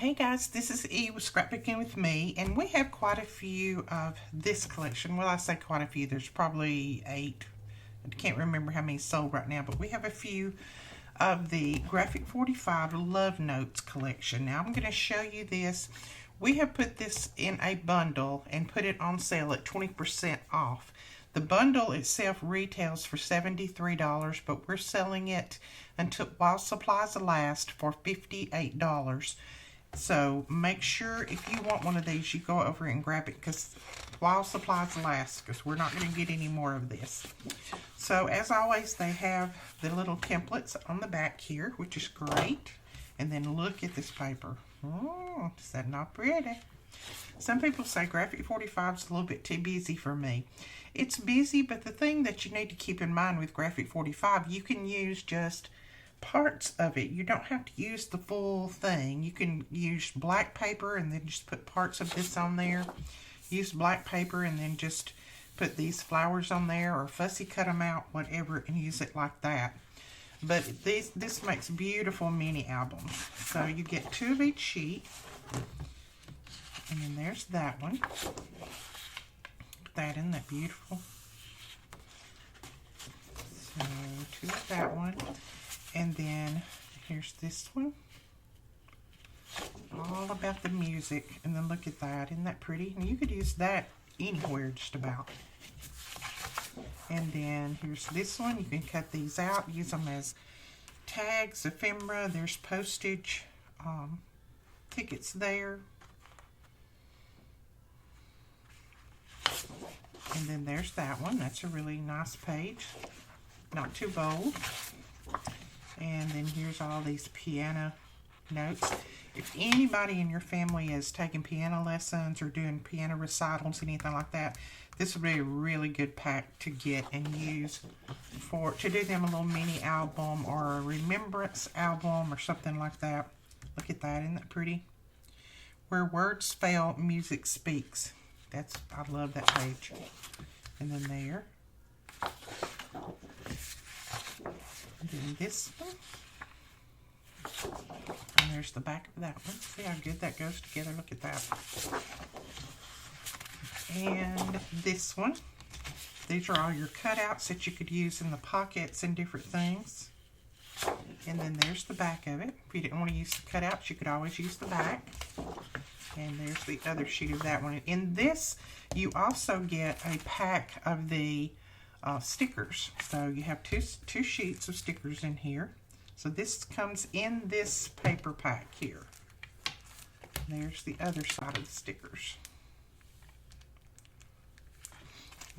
Hey guys, this is E with Scrapbooking with Me, and we have quite a few of this collection. Well, I say quite a few, there's probably 8. I can't remember how many sold right now, but we have a few of the Graphic 45 Love Notes collection. Now I'm going to show you this. We have put this in a bundle and put it on sale at 20% off. The bundle itself retails for $73, but we're selling it until while supplies last for $58. So make sure if you want one of these, you go over and grab it because while supplies last, because we're not going to get any more of this. So as always, they have the little templates on the back here, which is great. And then look at this paper. Oh, is that not pretty? Some people say Graphic 45 is a little bit too busy for me. It's busy, but the thing that you need to keep in mind with Graphic 45, you can use just parts of it. You don't have to use the full thing. You can use black paper and then just put parts of this on there. Use black paper and then just put these flowers on there, or fussy cut them out, whatever, and use it like that. But this makes beautiful mini albums. So you get 2 of each sheet. And then there's that one. Put that in, that beautiful. So 2 of that one. And then here's this one. All about the music. And then look at that. Isn't that pretty? And you could use that anywhere just about. And then here's this one. You can cut these out. Use them as tags, ephemera. There's postage. Tickets there. And then there's that one. That's a really nice page. Not too bold. And then here's all these piano notes. If anybody in your family is taking piano lessons or doing piano recitals, anything like that, this would be a really good pack to get and use to do them a little mini album or a remembrance album or something like that. Look at that, isn't that pretty? Where words fail, music speaks. I love that page. And then there. And then this one. And there's the back of that one. See how good that goes together? Look at that. And this one. These are all your cutouts that you could use in the pockets and different things. And then there's the back of it. If you didn't want to use the cutouts, you could always use the back. And there's the other sheet of that one. In this, you also get a pack of the stickers. So you have two sheets of stickers in here. So this comes in this paper pack here. There's the other side of the stickers.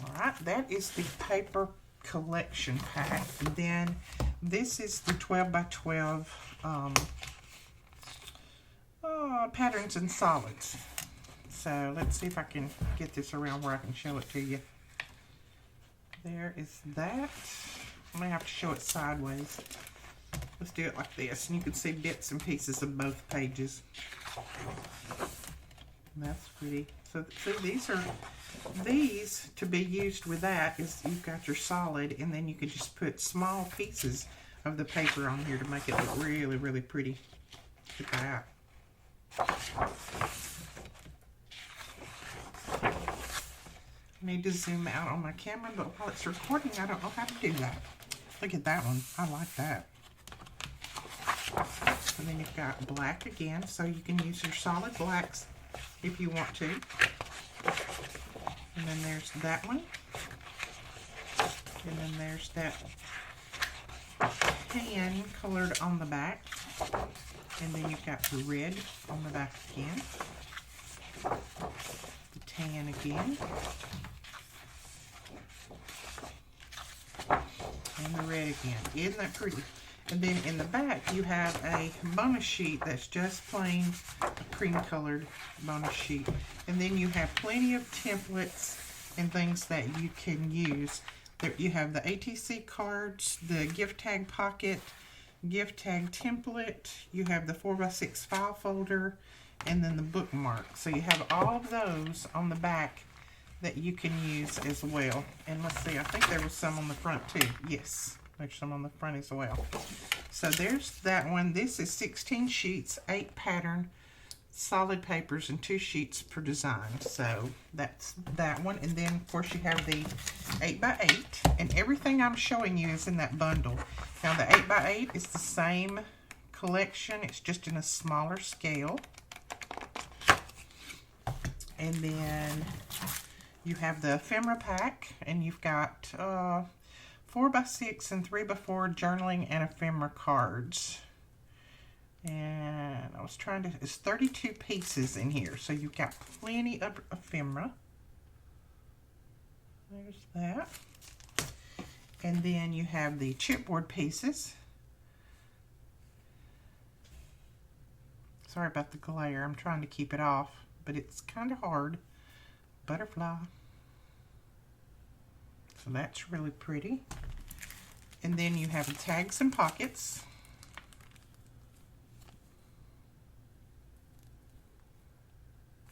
Alright, that is the paper collection pack. And then this is the 12 by 12 patterns and solids. So let's see if I can get this around where I can show it to you. There is that. I may have to show it sideways. Let's do it like this, and you can see bits and pieces of both pages. And that's pretty. So these to be used with that is you've got your solid, and then you can just put small pieces of the paper on here to make it look really, really pretty. Look at that. I need to zoom out on my camera, but while it's recording, I don't know how to do that. Look at that one. I like that. And then you've got black again, so you can use your solid blacks if you want to. And then there's that one. And then there's that tan colored on the back. And then you've got the red on the back again. The tan again. And the red again. Isn't that pretty? And then in the back you have a bonus sheet that's just plain cream colored bonus sheet. And then you have plenty of templates and things that you can use. There you have the ATC cards, the gift tag pocket, gift tag template, you have the 4x6 file folder, and then the bookmark. So you have all of those on the back that you can use as well. And let's see, I think there was some on the front too. Yes, there's some on the front as well. So there's that one. This is 16 sheets, 8 pattern solid papers and 2 sheets per design. So that's that one. And then of course you have the 8x8, and everything I'm showing you is in that bundle. Now the 8x8 is the same collection, it's just in a smaller scale. And then you have the ephemera pack, and you've got 4x6 and 3x4 journaling and ephemera cards. And I was trying to, it's 32 pieces in here, so you've got plenty of ephemera. There's that. And then you have the chipboard pieces. Sorry about the glare, I'm trying to keep it off, but it's kind of hard. Butterfly. So that's really pretty. And then you have tags and pockets.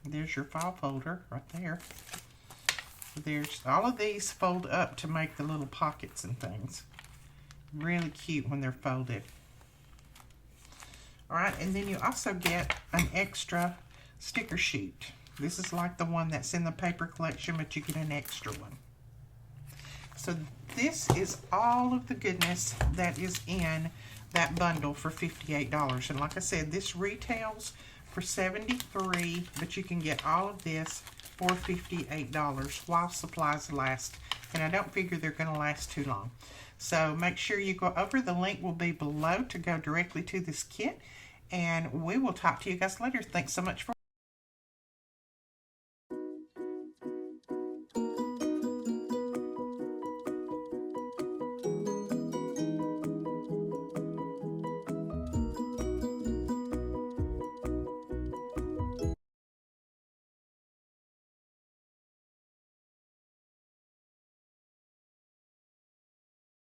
There's your file folder right there. There's all of these fold up to make the little pockets and things. Really cute when they're folded. Alright, and then you also get an extra sticker sheet. This is like the one that's in the paper collection, but you get an extra one. So this is all of the goodness that is in that bundle for $58. And like I said, this retails for $73, but you can get all of this for $58 while supplies last. And I don't figure they're going to last too long. So make sure you go over. The link will be below to go directly to this kit. And we will talk to you guys later. Thanks so much for